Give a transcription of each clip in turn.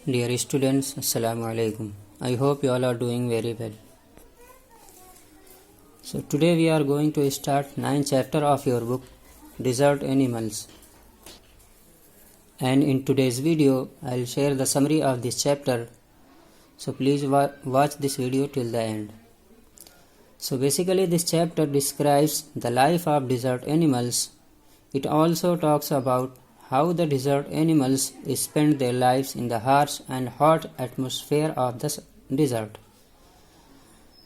Dear students, Assalamu alaikum. I hope you all are doing very well. So today we are going to start 9th chapter of your book Desert Animals. And in today's video, I will share the summary of this chapter. So please watch this video till the end. So basically this chapter describes the life of desert animals. It also talks about how the desert animals spend their lives in the harsh and hot atmosphere of the desert.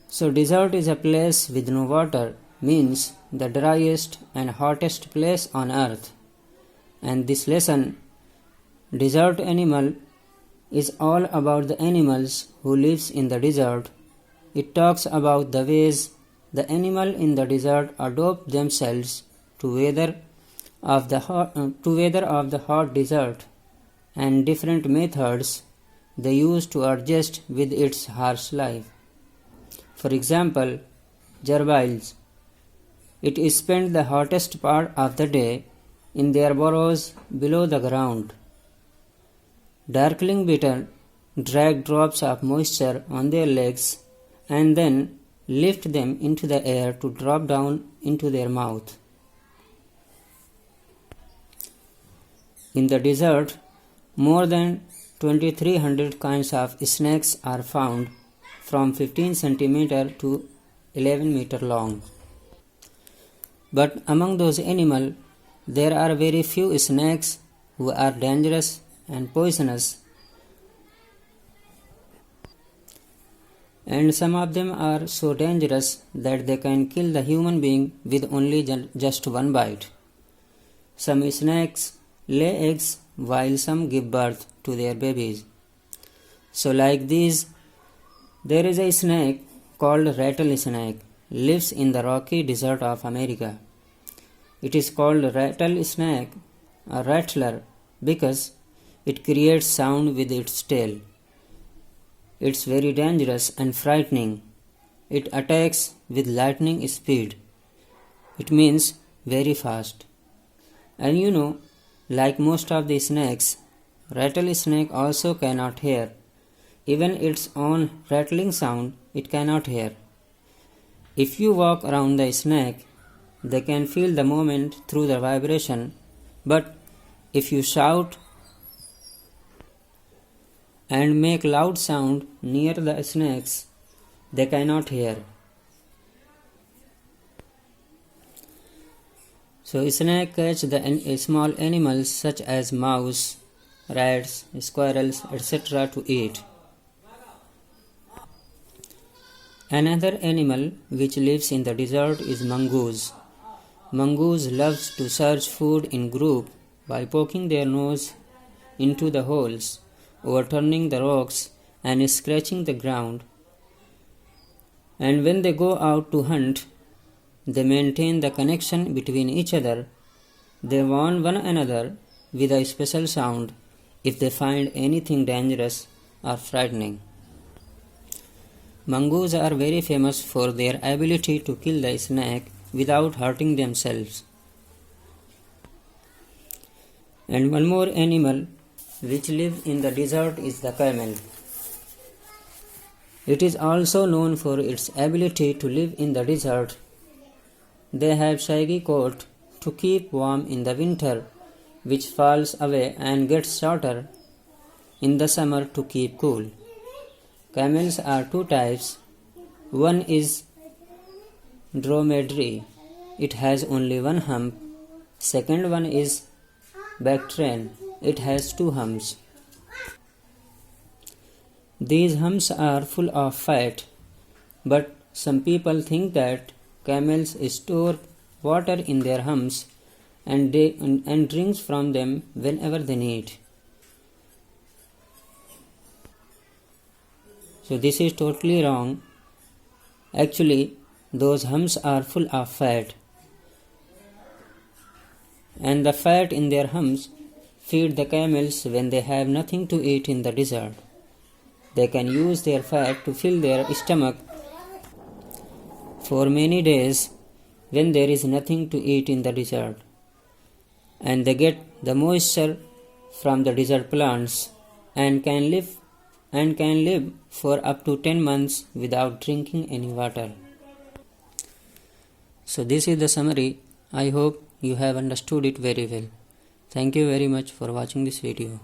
So desert is a place with no water, means the driest and hottest place on earth. And this lesson, Desert Animal, is all about the animals who lives in the desert. It talks about the ways the animal in the desert adapt themselves to weather of the hot desert and different methods they use to adjust with its harsh life. For example, gerbiles. It spends the hottest part of the day in their burrows below the ground. Darkling beetle drag drops of moisture on their legs and then lift them into the air to drop down into their mouth. In the desert, more than 2300 kinds of snakes are found, from 15 cm to 11 meter long. But among those animals, there are very few snakes who are dangerous and poisonous, and some of them are so dangerous that they can kill the human being with only just one bite. Some snakes lay eggs while some give birth to their babies. So like these, there is a snake called rattlesnake, lives in the rocky desert of America. It is called rattlesnake or rattler because it creates sound with its tail. It's very dangerous and frightening. It attacks with lightning speed. It means very fast. And like most of the snakes, rattlesnake also cannot hear. Even its own rattling sound it cannot hear. If you walk around the snake, they can feel the movement through the vibration, but if you shout and make loud sound near the snakes, they cannot hear. So snakes catch the small animals such as mouse, rats, squirrels, etc. to eat. Another animal which lives in the desert is mongoose. Mongoose loves to search food in group by poking their nose into the holes, overturning the rocks and scratching the ground. And when they go out to hunt, they maintain the connection between each other. They warn one another with a special sound if they find anything dangerous or frightening. Mongoose are very famous for their ability to kill the snake without hurting themselves. And one more animal which lives in the desert is the camel. It is also known for its ability to live in the desert. They have shaggy coat to keep warm in the winter, which falls away and gets shorter in the summer to keep cool. Camels are two types. One is dromedary. It has only one hump. Second one is Bactrian. It has two humps. These humps are full of fat, but some people think that camels store water in their humps and drinks from them whenever they need. So this is totally wrong. Actually, those humps are full of fat, and the fat in their humps feed the camels when they have nothing to eat in the desert. They can use their fat to fill their stomach for many days when there is nothing to eat in the desert, and they get the moisture from the desert plants and can live for up to 10 months without drinking any water. So this is the summary. I hope you have understood it very well. Thank you very much for watching this video.